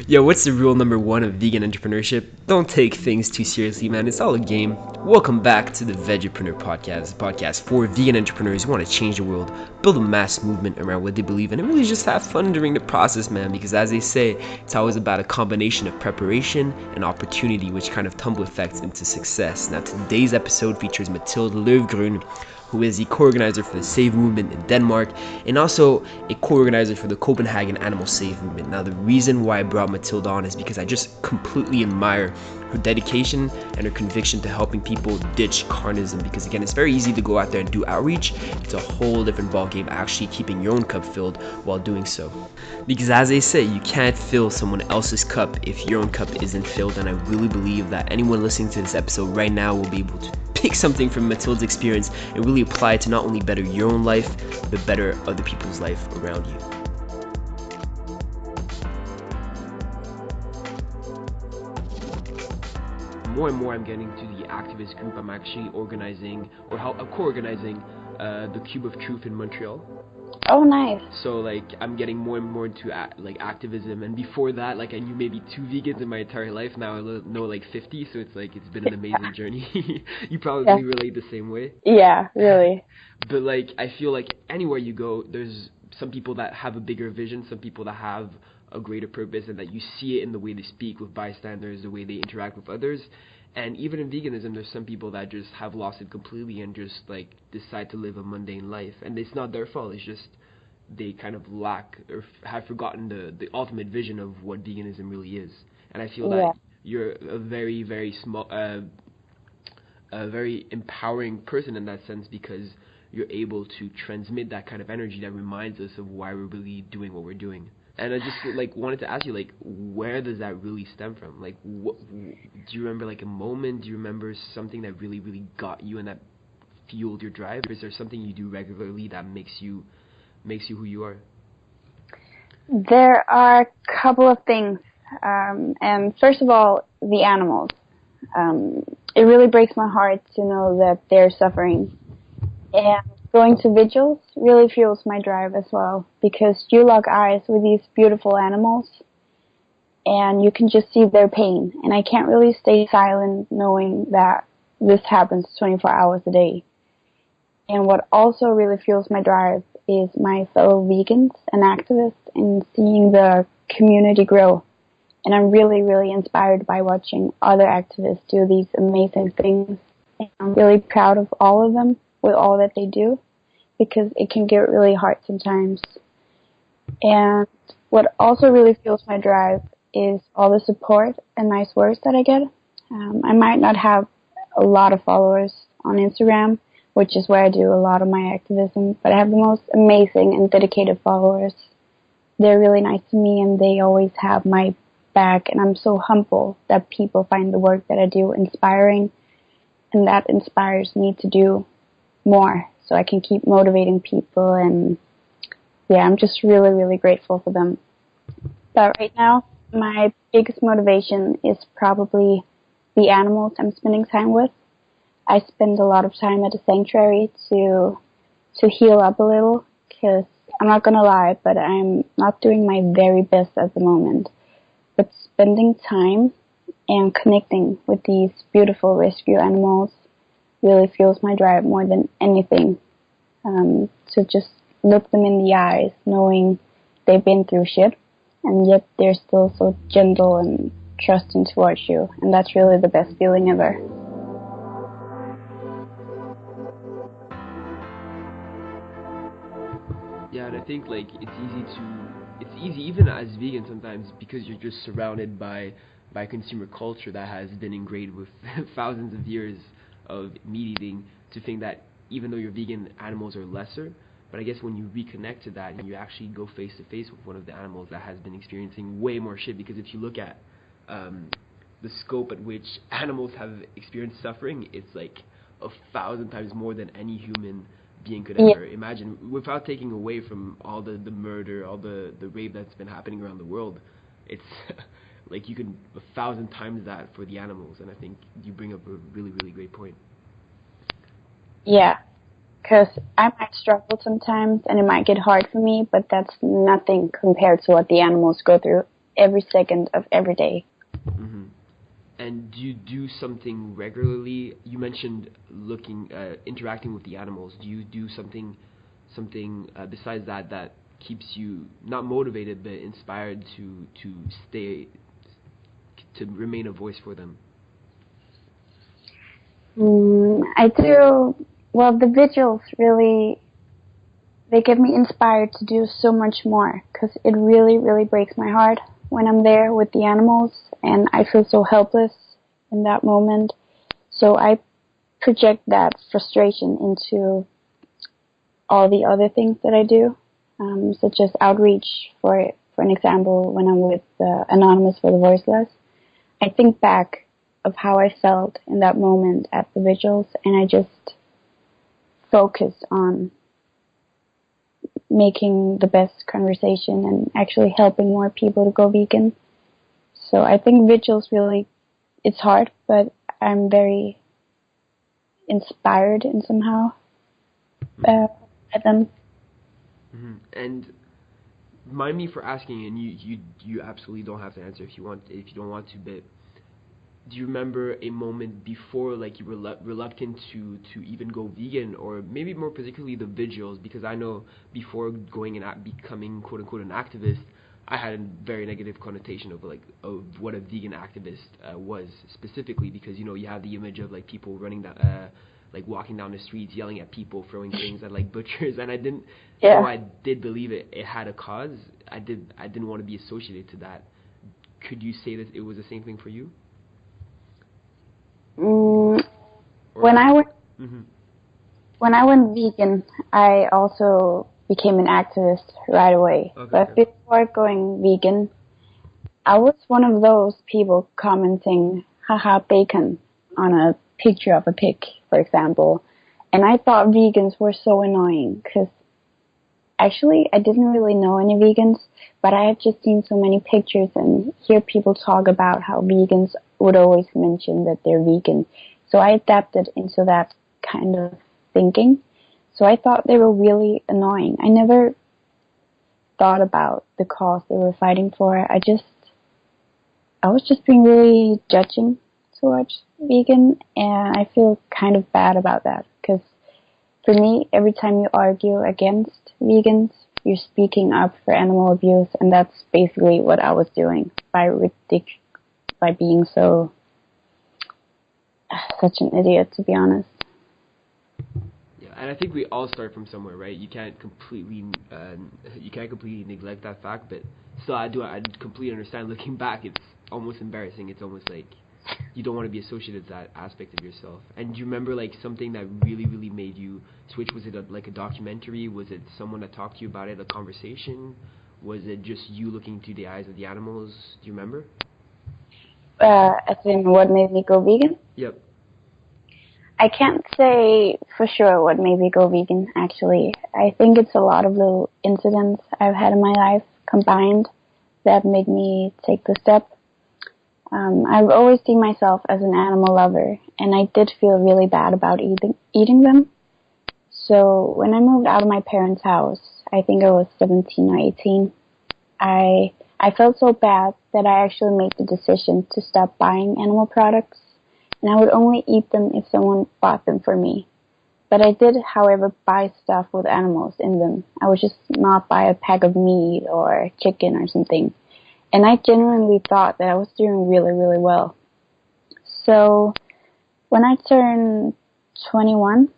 Yo, what's the rule number one of vegan entrepreneurship? Don't take things too seriously, man. It's all a game. Welcome back to the Vegapreneur Podcast, a podcast for vegan entrepreneurs who want to change the world, build a mass movement around what they believe in, and really just have fun during the process, man. Because as they say, it's always about a combination of preparation and opportunity, which kind of tumble effects into success. Now, today's episode features Mathilde Loevgreen, who is the co-organizer for the Save movement in Denmark and also a co-organizer for the Copenhagen Animal Save movement. Now, the reason why I brought Mathilde on is because I just completely admire her dedication and her conviction to helping people ditch carnism, because again, it's very easy to go out there and do outreach. It's a whole different ballgame actually keeping your own cup filled while doing so, because as they say, you can't fill someone else's cup if your own cup isn't filled. And I really believe that anyone listening to this episode right now will be able to pick something from Mathilde's experience and really apply it to not only better your own life, but better other people's life around you. More and more I'm getting to the activist group. I'm actually organizing, or I'm co-organizing the Cube of Truth in Montreal. Oh, nice. So like I'm getting more and more into like activism, and before that, like I knew maybe 2 vegans in my entire life. Now I know like 50, so it's like it's been an amazing journey. You probably relate the same way. Yeah, really. But like I feel like anywhere you go, there's some people that have a bigger vision, some people that have a greater purpose, and that you see it in the way they speak with bystanders, the way they interact with others. And even in veganism, there's some people that just have lost it completely and just like decide to live a mundane life, and it's not their fault. It's just they kind of lack or have forgotten the ultimate vision of what veganism really is. And I feel that you're a very, very small, a very empowering person in that sense, because you're able to transmit that kind of energy that reminds us of why we're really doing what we're doing. And I just like wanted to ask you, like, where does that really stem from? Like, what, do you remember like a moment? Do you remember something that really, really got you and that fueled your drive? Or is there something you do regularly that makes you who you are? There are a couple of things. And first of all, the animals. It really breaks my heart to know that they're suffering. And going to vigils really fuels my drive as well, because you lock eyes with these beautiful animals and you can just see their pain. And I can't really stay silent knowing that this happens 24 hours a day. And what also really fuels my drive is my fellow vegans and activists and seeing the community grow. And I'm really, really inspired by watching other activists do these amazing things. And I'm really proud of all of them with all that they do, because it can get really hard sometimes. And what also really fuels my drive is all the support and nice words that I get. I might not have a lot of followers on Instagram, which is where I do a lot of my activism, but I have the most amazing and dedicated followers. They're really nice to me, and they always have my back, and I'm so humble that people find the work that I do inspiring, and that inspires me to do more so I can keep motivating people. And yeah, I'm just really, really grateful for them. But right now, my biggest motivation is probably the animals I'm spending time with. I spend a lot of time at a sanctuary to heal up a little, because I'm not going to lie, but I'm not doing my very best at the moment. But spending time and connecting with these beautiful rescue animals really fuels my drive more than anything. To just look them in the eyes, knowing they've been through shit, and yet they're still so gentle and trusting towards you. And that's really the best feeling ever. Yeah, and I think like it's easy even as vegan sometimes, because you're just surrounded by consumer culture that has been ingrained with thousands of years of meat eating, to think that even though you're vegan, animals are lesser. But I guess when you reconnect to that and you actually go face to face with one of the animals that has been experiencing way more shit, because if you look at the scope at which animals have experienced suffering, it's like 1,000 times more than any human being could ever imagine, without taking away from all the murder, all the rape that's been happening around the world. It's like you can 1,000 times that for the animals, and I think you bring up a really, really great point. Yeah, because I might struggle sometimes and it might get hard for me, but that's nothing compared to what the animals go through. every second of every day. Mm-hmm. And do you do something regularly? You mentioned interacting with the animals. Do you do something besides that keeps you not motivated but inspired to stay to remain a voice for them? I do. Well, the vigils really, they get me inspired to do so much more, because it really, really breaks my heart when I'm there with the animals, and I feel so helpless in that moment. So I project that frustration into all the other things that I do, such as outreach. For an example, when I'm with Anonymous for the Voiceless, I think back of how I felt in that moment at the vigils, and I just focus on making the best conversation and actually helping more people to go vegan. So I think vigils really, it's hard, but I'm very inspired in somehow by them. Mm-hmm. And mind me for asking, and you absolutely don't have to answer if you don't want to, but do you remember a moment before, like, you were reluctant to even go vegan, or maybe more particularly the vigils? Because I know before going and becoming quote unquote an activist, I had a very negative connotation of what a vegan activist was specifically, because you have the image of like people running that like walking down the streets yelling at people, throwing things at like butchers, and I didn't. Yeah. Though I did believe it had a cause, I didn't want to be associated to that. Could you say that it was the same thing for you? When I went Mm-hmm. when I went vegan, I also became an activist right away. Okay, But okay. before going vegan, I was one of those people commenting "haha bacon" on a picture of a pig, for example, and I thought vegans were so annoying, because actually I didn't really know any vegans, but I had just seen so many pictures and hear people talk about how vegans would always mention that they're vegan. So I adapted into that kind of thinking. So I thought they were really annoying. I never thought about the cause they were fighting for. I was just being really judging towards vegan, and I feel kind of bad about that, because for me, every time you argue against vegans, you're speaking up for animal abuse, and that's basically what I was doing by being such an idiot, to be honest. Yeah, and I think we all start from somewhere, right? You can't completely neglect that fact, but still, I completely understand. Looking back, it's almost embarrassing. It's almost like you don't want to be associated with that aspect of yourself. And do you remember like something that really, really made you switch? Was it like a documentary? Was it someone that talked to you about it? A conversation? Was it just you looking through the eyes of the animals? Do you remember? As in what made me go vegan? Yep. I can't say for sure what made me go vegan, actually. I think it's a lot of little incidents I've had in my life combined that made me take the step. I've always seen myself as an animal lover, and I did feel really bad about eating them. So when I moved out of my parents' house, I think I was 17 or 18, I felt so bad that I actually made the decision to stop buying animal products, and I would only eat them if someone bought them for me. But I did, however, buy stuff with animals in them. I would just not buy a pack of meat or chicken or something. And I genuinely thought that I was doing really, really well. So when I turned 21,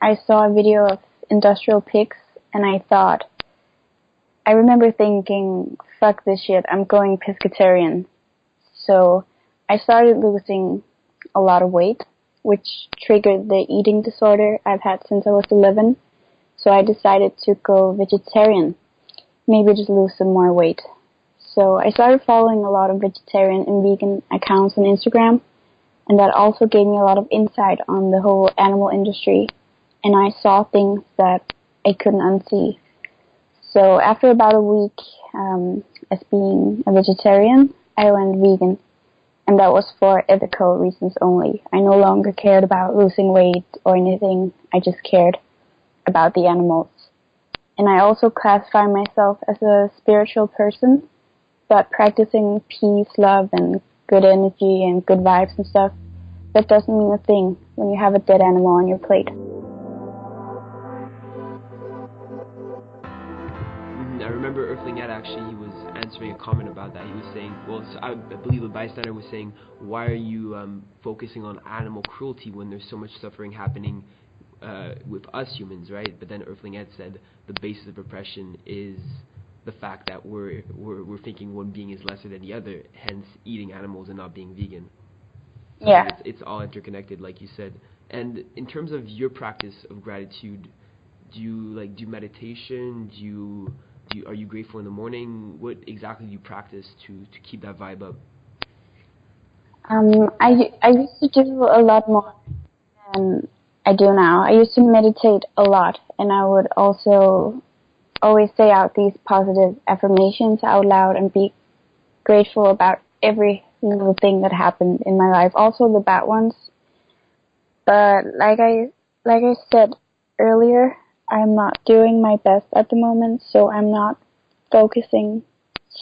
I saw a video of industrial pigs, and I remember thinking, fuck this shit, I'm going pescatarian. So I started losing a lot of weight, which triggered the eating disorder I've had since I was 11. So I decided to go vegetarian, maybe just lose some more weight. So I started following a lot of vegetarian and vegan accounts on Instagram, and that also gave me a lot of insight on the whole animal industry, and I saw things that I couldn't unsee. So after about a week as being a vegetarian, I went vegan, and that was for ethical reasons only. I no longer cared about losing weight or anything. I just cared about the animals. And I also classify myself as a spiritual person, but practicing peace, love, and good energy and good vibes and stuff, that doesn't mean a thing when you have a dead animal on your plate. I remember Earthling Ed actually, he was answering a comment about that. He was saying, well, so I believe a bystander was saying, why are you focusing on animal cruelty when there's so much suffering happening with us humans, right? But then Earthling Ed said the basis of oppression is the fact that we're thinking one being is lesser than the other, hence eating animals and not being vegan. So yeah. It's all interconnected, like you said. And in terms of your practice of gratitude, do you do meditation? Are you grateful in the morning? What exactly do you practice to keep that vibe up? I used to do a lot more than I do now. I used to meditate a lot, and I would also always say out these positive affirmations out loud and be grateful about every little thing that happened in my life, also the bad ones. But like I said earlier, I'm not doing my best at the moment, so I'm not focusing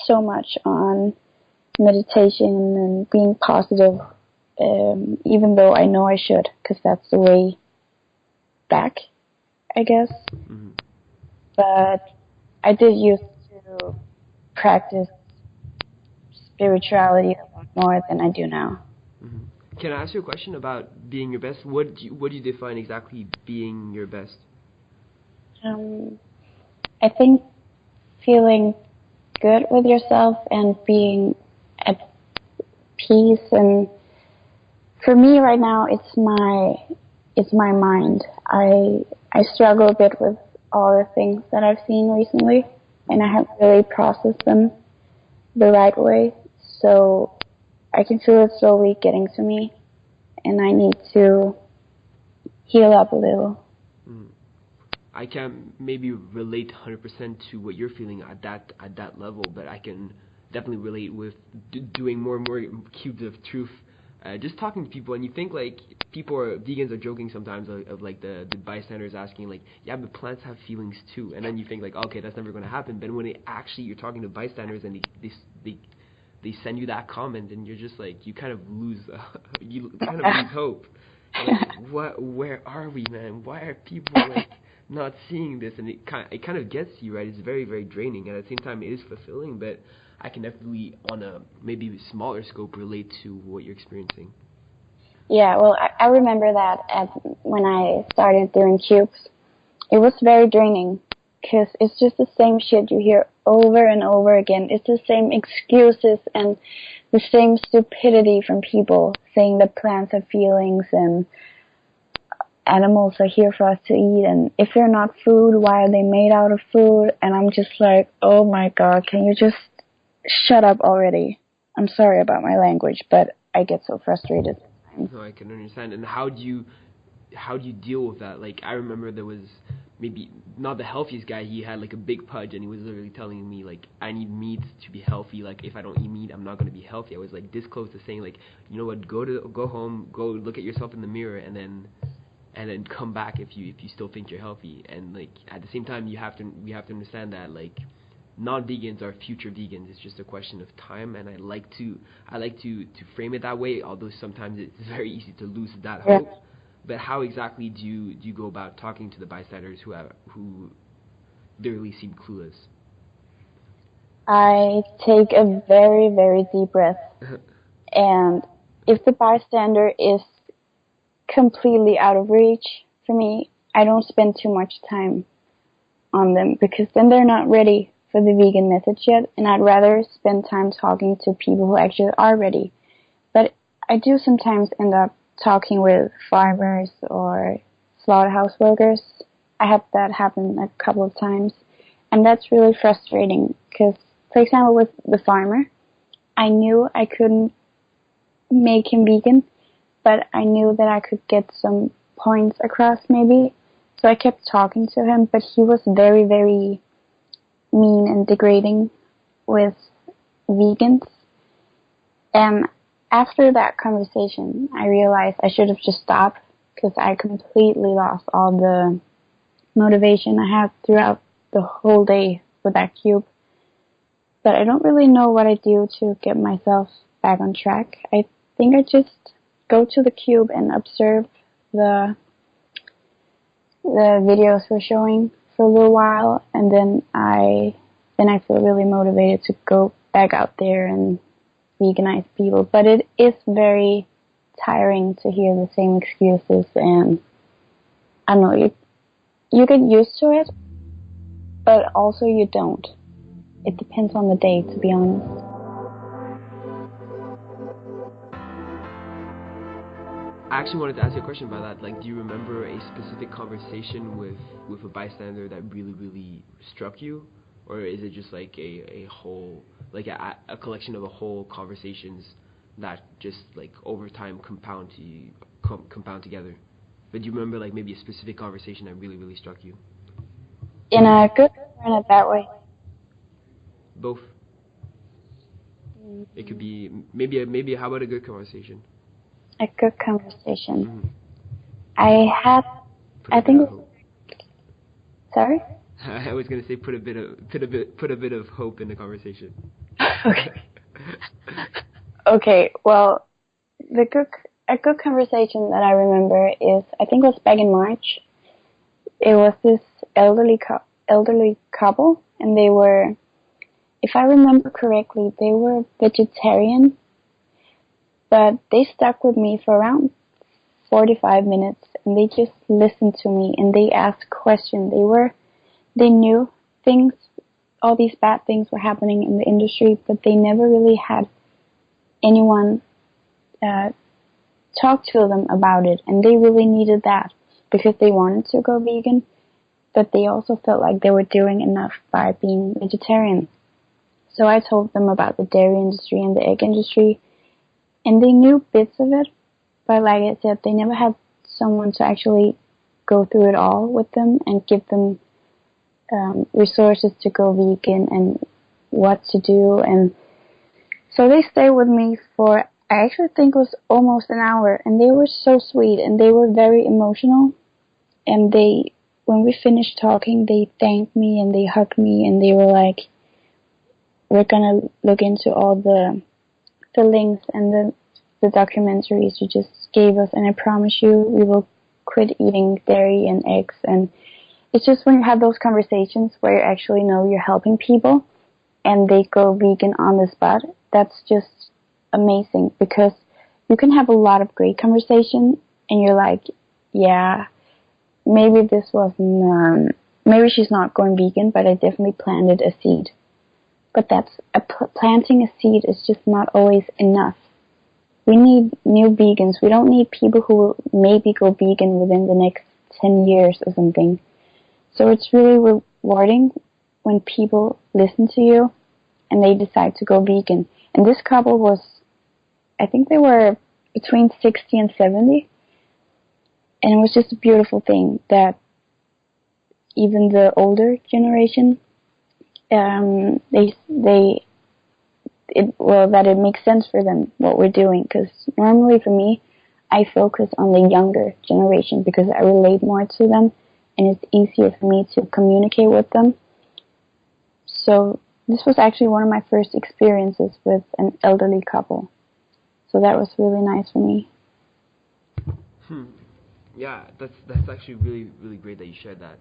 so much on meditation and being positive, even though I know I should, because that's the way back, I guess. Mm-hmm. But I did used to practice spirituality a lot more than I do now. Mm-hmm. Can I ask you a question about being your best? What do you define exactly being your best? I think feeling good with yourself and being at peace, and for me right now it's my mind. I struggle a bit with all the things that I've seen recently, and I haven't really processed them the right way, so I can feel it slowly getting to me, and I need to heal up a little. I can't maybe relate 100% to what you're feeling at that level, but I can definitely relate with doing more and more cubes of truth. Just talking to people, and you think vegans are joking sometimes of the bystanders asking yeah, but plants have feelings too, and then you think okay, that's never going to happen. But when you're talking to bystanders and they send you that comment, and you're just you kind of lose hope. Where are we, man? Why are people not seeing this? And it kind of gets you, right? It's very, very draining, and at the same time it is fulfilling, but I can definitely, on a maybe smaller scope, relate to what you're experiencing. Yeah, well, I remember that when I started doing cubes, it was very draining, because it's just the same shit you hear over and over again. It's the same excuses and the same stupidity from people saying that plants have feelings and animals are here for us to eat, and if they're not food, why are they made out of food? And I'm just oh my god, can you just shut up already? I'm sorry about my language, but I get so frustrated. No, I can understand. And how do you deal with that? I remember there was maybe not the healthiest guy. He had a big pudge, and he was literally telling me I need meat to be healthy. If I don't eat meat, I'm not going to be healthy. I was this close to saying you know what, go home, go look at yourself in the mirror, and then come back if you still think you're healthy. And at the same time, we have to understand that non-vegans are future vegans. It's just a question of time, and I like to frame it that way, although sometimes it's very easy to lose that hope. Yeah. But how exactly do you go about talking to the bystanders who literally seem clueless? I take a very, very deep breath, and if the bystander is completely out of reach for me, I don't spend too much time on them, because then they're not ready for the vegan message yet, and I'd rather spend time talking to people who actually are ready. But I do sometimes end up talking with farmers or slaughterhouse workers. I had that happen a couple of times, and that's really frustrating, because, for example, with the farmer, I knew I couldn't make him vegan, but I knew that I could get some points across maybe. So I kept talking to him, but he was very, very mean and degrading with vegans. And after that conversation, I realized I should have just stopped, because I completely lost all the motivation I had throughout the whole day with that cube. but I don't really know what I do to get myself back on track. I think I just go to the cube and observe the videos we're showing for a little while, and then I feel really motivated to go back out there and veganize people. But it is very tiring to hear the same excuses, and I don't know, you get used to it, but also you don't. It depends on the day, to be honest. I actually wanted to ask you a question about that. Like, do you remember a specific conversation with a bystander that really, really struck you? Or is it just like a whole, like a collection of a whole conversations that just like over time compound together? But do you remember like maybe a specific conversation that really, really struck you? In a good or in a bad way? Both. Mm-hmm. It could be maybe how about a good conversation? A good conversation. Mm-hmm. Sorry? I was gonna say put a bit of hope in the conversation. Okay. Okay. Well, a good conversation that I remember is, I think it was back in March. It was this elderly couple, and they were, if I remember correctly, they were vegetarian, but they stuck with me for around 45 minutes, and they just listened to me, and they asked questions. They knew things, all these bad things were happening in the industry, but they never really had anyone talk to them about it, and they really needed that because they wanted to go vegan, but they also felt like they were doing enough by being vegetarian. So I told them about the dairy industry and the egg industry, and they knew bits of it, but like I said, they never had someone to actually go through it all with them and give them resources to go vegan and what to do. And so they stayed with me for, I actually think it was almost an hour, and they were so sweet and they were very emotional. And when we finished talking, they thanked me and they hugged me and they were like, we're gonna look into all the links and the documentaries you just gave us, and I promise you we will quit eating dairy and eggs. And it's just when you have those conversations where you actually know you're helping people and they go vegan on the spot, that's just amazing, because you can have a lot of great conversation and you're like, yeah, maybe this wasn't, maybe she's not going vegan, but I definitely planted a seed. But planting a seed is just not always enough. We need new vegans. We don't need people who will maybe go vegan within the next 10 years or something. So it's really rewarding when people listen to you and they decide to go vegan. And this couple was, I think they were between 60 and 70. And it was just a beautiful thing that even the older generation, that it makes sense for them what we're doing. Because normally for me, I focus on the younger generation because I relate more to them and it's easier for me to communicate with them. So this was actually one of my first experiences with an elderly couple. So that was really nice for me. Yeah, that's actually really, really great that you shared that.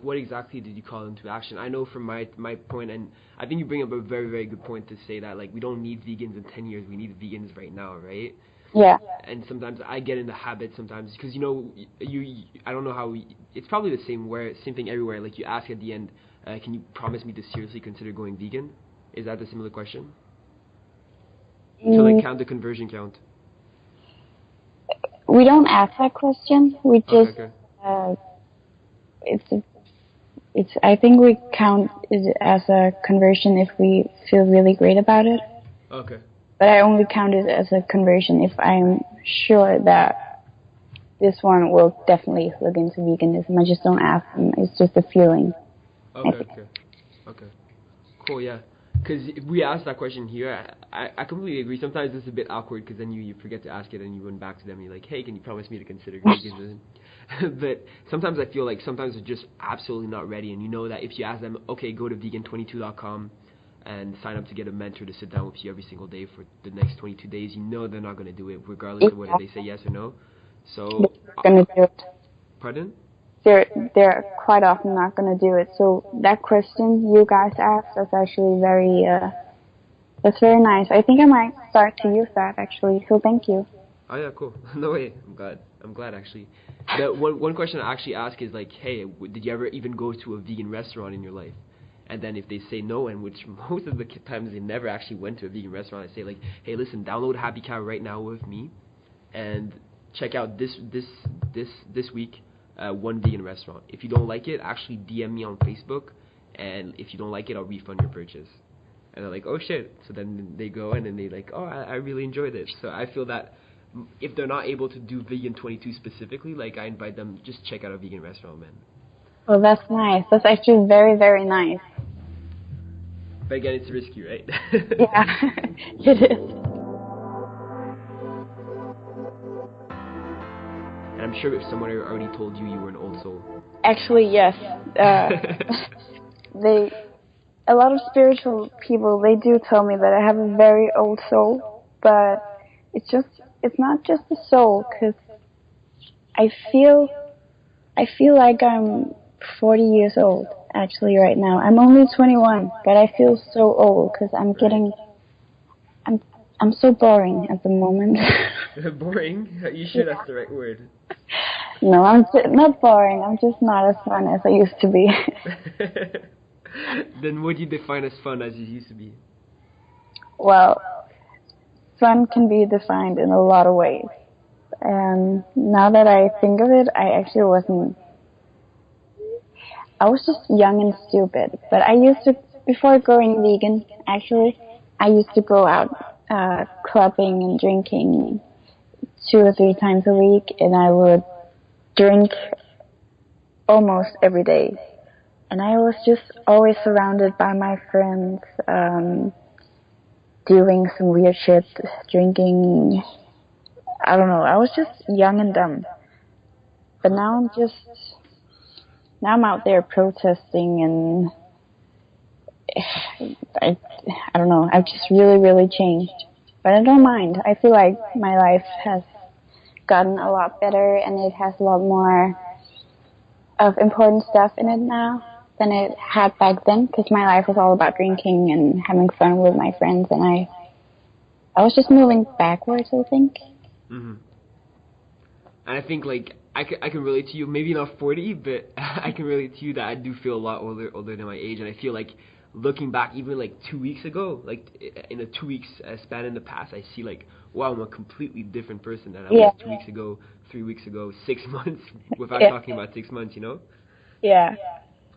What exactly did you call into action? I know from my point, and I think you bring up a very, very good point to say that, like, we don't need vegans in 10 years, we need vegans right now, right? Yeah. And sometimes I get in the habit sometimes, because, I don't know how, it's probably the same thing everywhere, like you ask at the end, can you promise me to seriously consider going vegan? Is that the similar question? So, like, count the conversion count. We don't ask that question, we just, okay. I think we count it as a conversion if we feel really great about it. Okay. But I only count it as a conversion if I'm sure that this one will definitely look into veganism. I just don't ask them. It's just a feeling. Okay. Cool, yeah. Because if we ask that question here, I completely agree. Sometimes it's a bit awkward because then you forget to ask it and you run back to them and you're like, hey, can you promise me to consider veganism? But sometimes I feel like sometimes they're just absolutely not ready, and you know that if you ask them, okay, go to vegan22.com and sign up to get a mentor to sit down with you every single day for the next 22 days, you know they're not going to do it regardless of whether they say yes or no. So, They're going to do it. pardon? They're quite often not going to do it. So that question you guys asked is actually that's very nice. I think I might start to use that actually. So thank you. Oh yeah, cool. No way. I'm glad actually. The one question I actually ask is like, hey, did you ever even go to a vegan restaurant in your life? And then if they say no, and which most of the times they never actually went to a vegan restaurant, I say like, hey, listen, download Happy Cow right now with me, and check out this week one vegan restaurant. If you don't like it, actually DM me on Facebook, and if you don't like it, I'll refund your purchase. And they're like, oh shit. So then they go and then they like, oh, I really enjoyed it. So I feel that if they're not able to do Vegan 22 specifically, like I invite them, just check out a vegan restaurant, man. Well, that's nice. That's actually very, very nice. But again, it's risky, right? Yeah, it is. And I'm sure if someone already told you you were an old soul. Actually, yes. A lot of spiritual people, they do tell me that I have a very old soul, but it's not just the soul, because I feel like I'm 40 years old, actually, right now. I'm only 21, but I feel so old, because I'm so boring at the moment. Boring? You sure that's the right word? No, I'm not boring. I'm just not as fun as I used to be. Then what do you define as fun as you used to be? Well, fun can be defined in a lot of ways. And now that I think of it, I was just young and stupid. But before going vegan, actually, I used to go out clubbing and drinking 2 or 3 times a week, and I would drink almost every day. And I was just always surrounded by my friends, doing some weird shit, drinking. I don't know. I was just young and dumb. But now I'm out there protesting, and I don't know. I've just really, really changed. But I don't mind. I feel like my life has gotten a lot better, and it has a lot more of important stuff in it now than it had back then, because my life was all about drinking and having fun with my friends, and I was just moving backwards, I think. Mm-hmm. And I think like I can relate to you. Maybe not 40, but I can relate to you that I do feel a lot older than my age, and I feel like looking back, even like 2 weeks ago, like in a 2 weeks span in the past, I see like, wow, I'm a completely different person than I was 2 weeks ago, 3 weeks ago, 6 months, without talking about 6 months, you know? Yeah.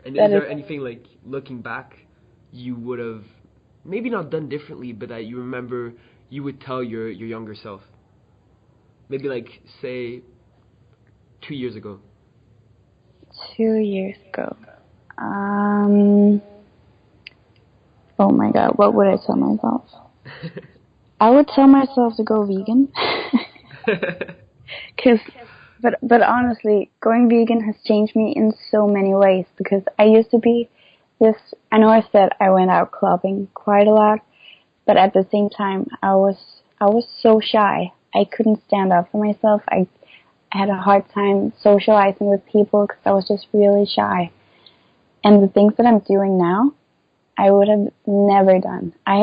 And is there anything like looking back you would have maybe not done differently, but that you remember you would tell your younger self? Maybe like say 2 years ago. 2 years ago. Oh my god, what would I tell myself? I would tell myself to go vegan. But honestly, going vegan has changed me in so many ways, because I used to be I know I said I went out clubbing quite a lot, but at the same time, I was so shy. I couldn't stand up for myself. I had a hard time socializing with people because I was just really shy. And the things that I'm doing now, I would have never done. I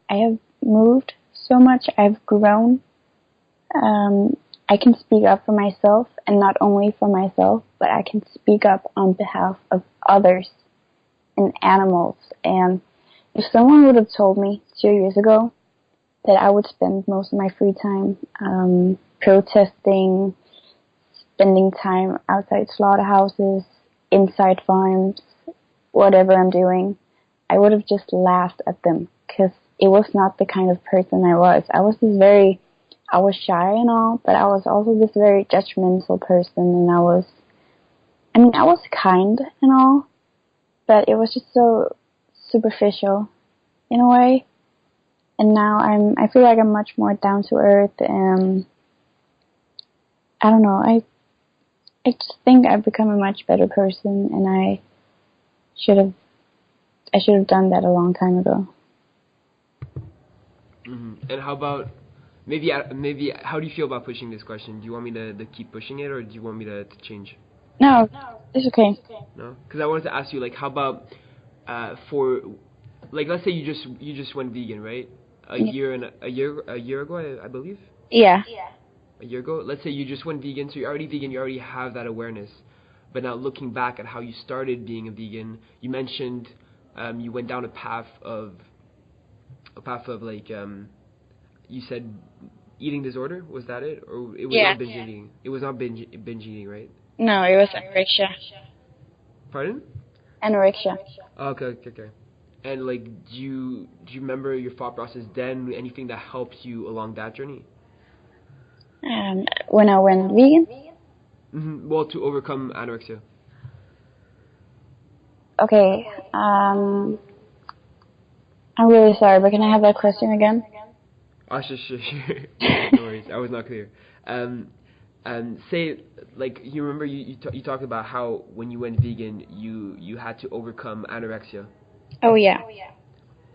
have moved so much. I've grown. I can speak up for myself, and not only for myself, but I can speak up on behalf of others and animals. And if someone would have told me 2 years ago that I would spend most of my free time protesting, spending time outside slaughterhouses, inside farms, whatever I'm doing, I would have just laughed at them, because it was not the kind of person I was. I was shy and all, but I was also this very judgmental person, and I was kind and all, but it was just so superficial. in a way. And now I feel like I'm much more down to earth, and I don't know, I just think I've become a much better person, and I should have done that a long time ago. And how about maybe how do you feel about pushing this question? Do you want me to keep pushing it, or do you want me to change? No, it's okay. No, because I wanted to ask you, like, how about for, like, let's say you just went vegan, right? A year ago, I believe. Yeah. A year ago. Let's say you just went vegan, so you're already vegan. You already have that awareness. But now looking back at how you started being a vegan, you mentioned you went down a path of like you said eating disorder. Was that it, or it was not binge eating? It was not binge eating, right? No, it was anorexia. Pardon? Anorexia. Okay. And like, do you remember your thought process then? Anything that helped you along that journey? When I went vegan? Well, to overcome anorexia. Okay. I'm really sorry, but can I have that question again? Oh, sure. No worries. I was not clear. Say, like, you remember you talked about how when you went vegan, you had to overcome anorexia. Oh, yeah.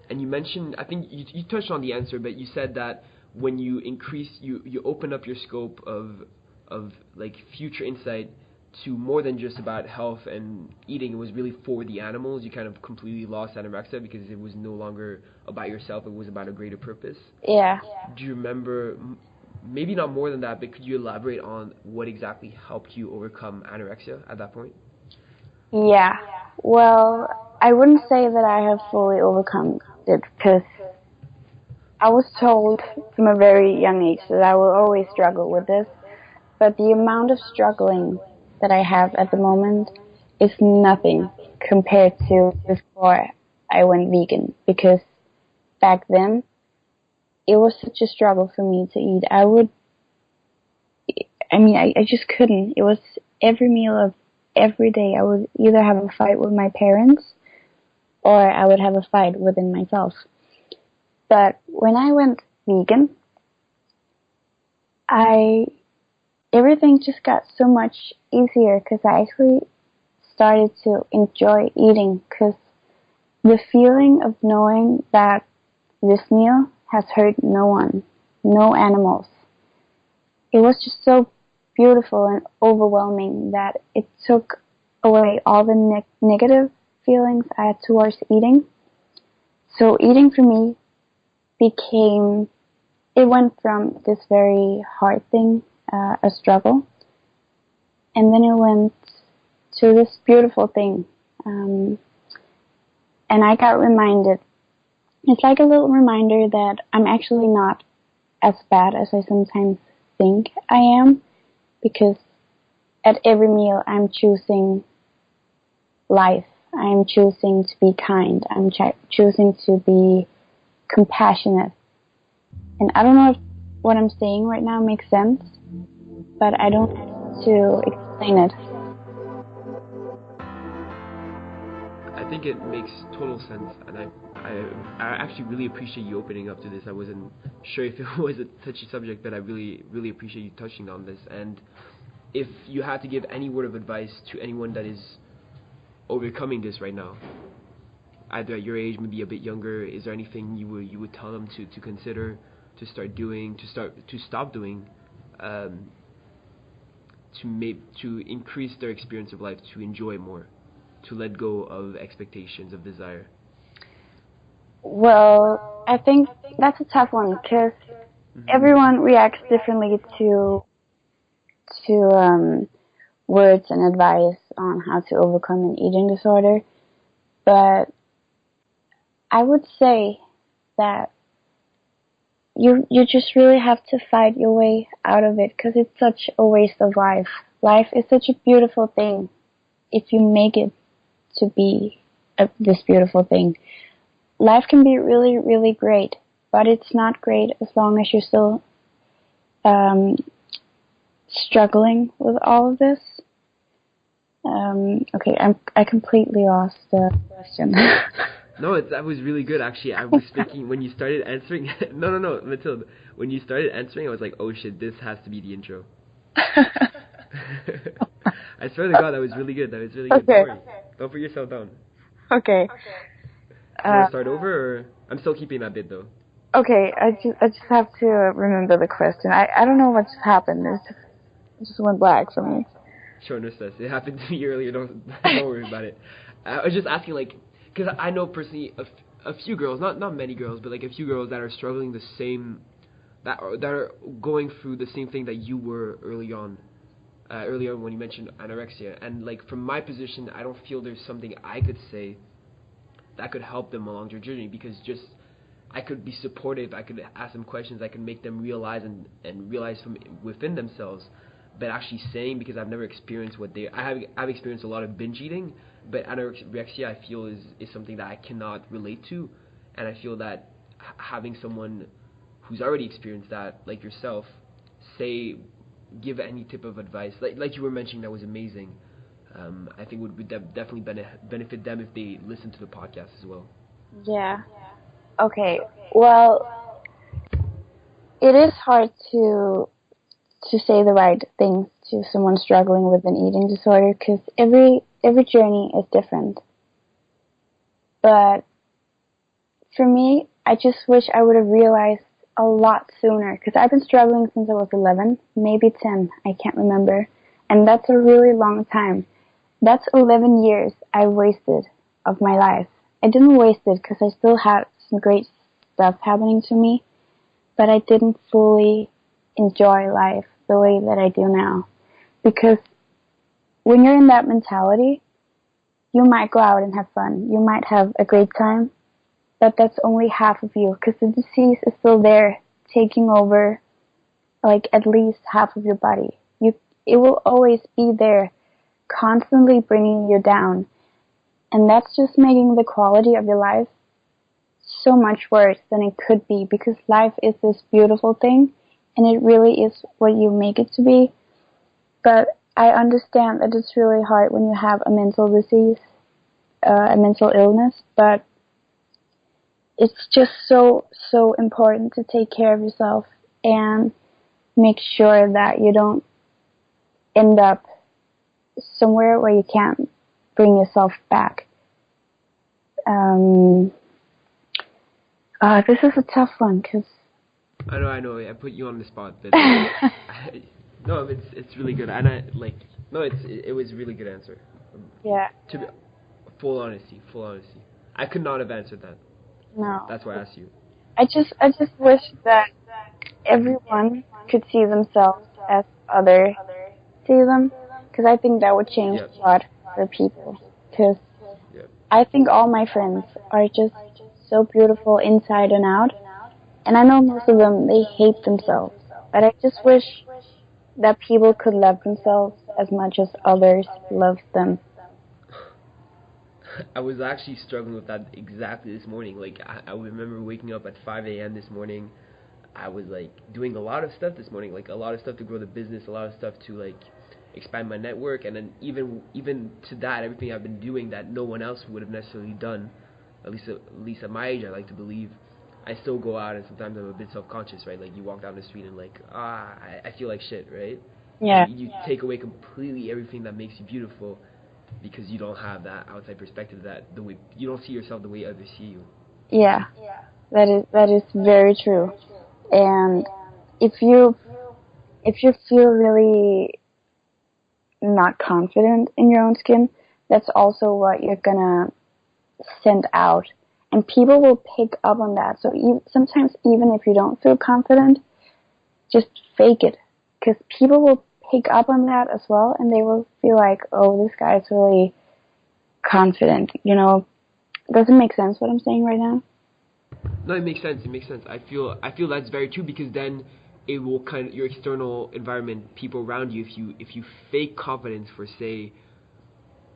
And you mentioned, I think you touched on the answer, but you said that when you increase, you open up your scope of like future insight to more than just about health and eating. It was really for the animals. You kind of completely lost anorexia because it was no longer about yourself. It was about a greater purpose. Yeah. Do you remember, maybe not more than that, but could you elaborate on what exactly helped you overcome anorexia at that point? Yeah. Well, I wouldn't say that I have fully overcome it, because I was told from a very young age that I will always struggle with this, but the amount of struggling that I have at the moment is nothing compared to before I went vegan, because back then it was such a struggle for me to eat. I just couldn't. It was every meal of every day. I would either have a fight with my parents or I would have a fight within myself. But when I went vegan, everything just got so much easier, because I actually started to enjoy eating, because the feeling of knowing that this meal has hurt no one, no animals, it was just so beautiful and overwhelming that it took away all the negative feelings I had towards eating. So eating for me it went from this very hard thing, a struggle, and then it went to this beautiful thing. And I got reminded, it's like a little reminder that I'm actually not as bad as I sometimes think I am, because at every meal I'm choosing life. I'm choosing to be kind. I'm choosing to be compassionate. And I don't know if what I'm saying right now makes sense, but I don't know to explain it. I think it makes total sense, and I actually really appreciate you opening up to this. I wasn't sure if it was a touchy subject, but I really appreciate you touching on this. And if you had to give any word of advice to anyone that is overcoming this right now, either at your age, maybe a bit younger, is there anything you would tell them to consider, to start doing, to stop doing, to increase their experience of life, to enjoy more, to let go of expectations, of desire? Well, I think that's a tough one, because everyone reacts differently to words and advice on how to overcome an eating disorder. But I would say that you just really have to fight your way out of it, because it's such a waste of life. Life is such a beautiful thing if you make it to be this beautiful thing. Life can be really, really great, but it's not great as long as you're still struggling with all of this. Okay, I completely lost the question. No, that was really good actually. I was thinking when you started answering. No, Mathilde. When you started answering, I was like, oh shit, this has to be the intro. I swear to God, that was really good. That was really good. Okay. Don't worry. Don't put yourself down. Okay. Do you want to start over, or I'm still keeping that bit though. Okay, I just have to remember the question. I don't know what just happened. It just went black for me. Sure, no stress. It happened to me earlier. Don't worry about it. I was just asking, like, because I know personally a few girls, not many girls, but like a few girls that are struggling the same, that are going through the same thing that you were early on. Earlier when you mentioned anorexia, and like from my position, I don't feel there's something I could say that could help them along their journey, because just I could be supportive, I could ask them questions, I could make them realize and realize from within themselves. But actually saying, because I've never experienced what I've experienced a lot of binge eating, but anorexia I feel is something that I cannot relate to, and I feel that having someone who's already experienced that, like yourself, give any type of advice, like you were mentioning, that was amazing. I think would definitely benefit them if they listen to the podcast as well. Yeah. Okay. Well, it is hard to say the right things to someone struggling with an eating disorder, because every journey is different. But for me, I just wish I would have realized a lot sooner, because I've been struggling since I was 11, maybe 10, I can't remember. And that's a really long time. That's 11 years I wasted of my life. I didn't waste it because I still had some great stuff happening to me, but I didn't fully enjoy life the way that I do now. Because when you're in that mentality, you might go out and have fun. You might have a great time, but that's only half of you, because the disease is still there, taking over like at least half of your body. It will always be there, constantly bringing you down. And that's just making the quality of your life so much worse than it could be, because life is this beautiful thing, and it really is what you make it to be. But I understand that it's really hard when you have a mental disease, a mental illness, but it's just so important to take care of yourself and make sure that you don't end up somewhere where you can't bring yourself back. This is a tough one, because I know. I put you on the spot, but no, it's really good, and it was a really good answer. Yeah. To be full honesty, I could not have answered that. No. That's why I asked you. I just wish that everyone could see themselves as others see them, because I think that would change a lot for people. Because I think all my friends are just so beautiful inside and out, and I know most of them, they hate themselves, but I just wish that people could love themselves as much as others love them. I was actually struggling with that exactly this morning. Like, I remember waking up at 5 a.m. this morning. I was like doing a lot of stuff this morning, like a lot of stuff to grow the business, a lot of stuff to like expand my network, and then even to that, everything I've been doing that no one else would have necessarily done, at least at my age, I like to believe. I still go out, and sometimes I'm a bit self-conscious, right? Like, you walk down the street and like, I feel like shit, right? Yeah. And you take away completely everything that makes you beautiful, because you don't have that outside perspective, that the way you don't see yourself the way others see you. Yeah. That is very true. And if you feel really not confident in your own skin, that's also what you're gonna send out, and people will pick up on that. So sometimes even if you don't feel confident, just fake it, because people will pick up on that as well, and they will feel like, oh, this guy's really confident. Does it make sense what I'm saying right now? No, it makes sense. I feel that's very true, because then it will kind of, your external environment, people around you, if you fake confidence for, say,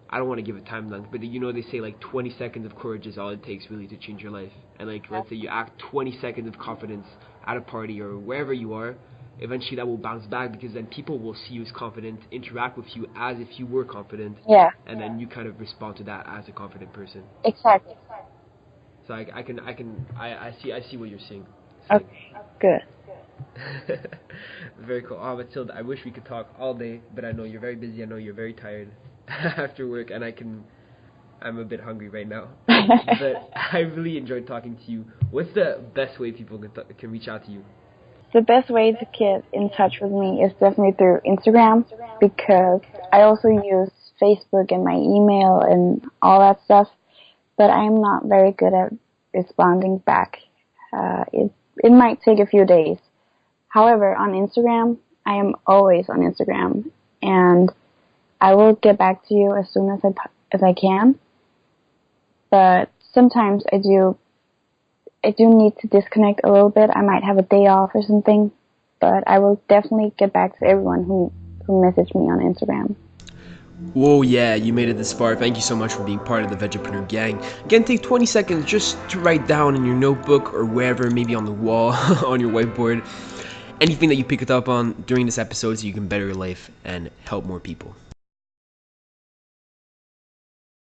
I don't want to give a time length, but they say like 20 seconds of courage is all it takes really to change your life. And like, let's say you act 20 seconds of confidence at a party or wherever you are, eventually that will bounce back, because then people will see you as confident, interact with you as if you were confident. Yeah. And then you kind of respond to that as a confident person. Exactly. So I see what you're saying. Okay, good. Very cool. Oh, Mathilde, I wish we could talk all day, but I know you're very busy. I know you're very tired after work, and I'm a bit hungry right now. But I really enjoyed talking to you. What's the best way people can reach out to you? The best way to get in touch with me is definitely through Instagram, because I also use Facebook and my email and all that stuff, but I'm not very good at responding back. It might take a few days. However, on Instagram, I am always on Instagram, and I will get back to you as soon as I can. But sometimes I do need to disconnect a little bit. I might have a day off or something, but I will definitely get back to everyone who messaged me on Instagram. Whoa, yeah, you made it this far. Thank you so much for being part of the Vegapreneur gang. Again, take 20 seconds just to write down in your notebook or wherever, maybe on the wall, on your whiteboard, anything that you picked up on during this episode so you can better your life and help more people.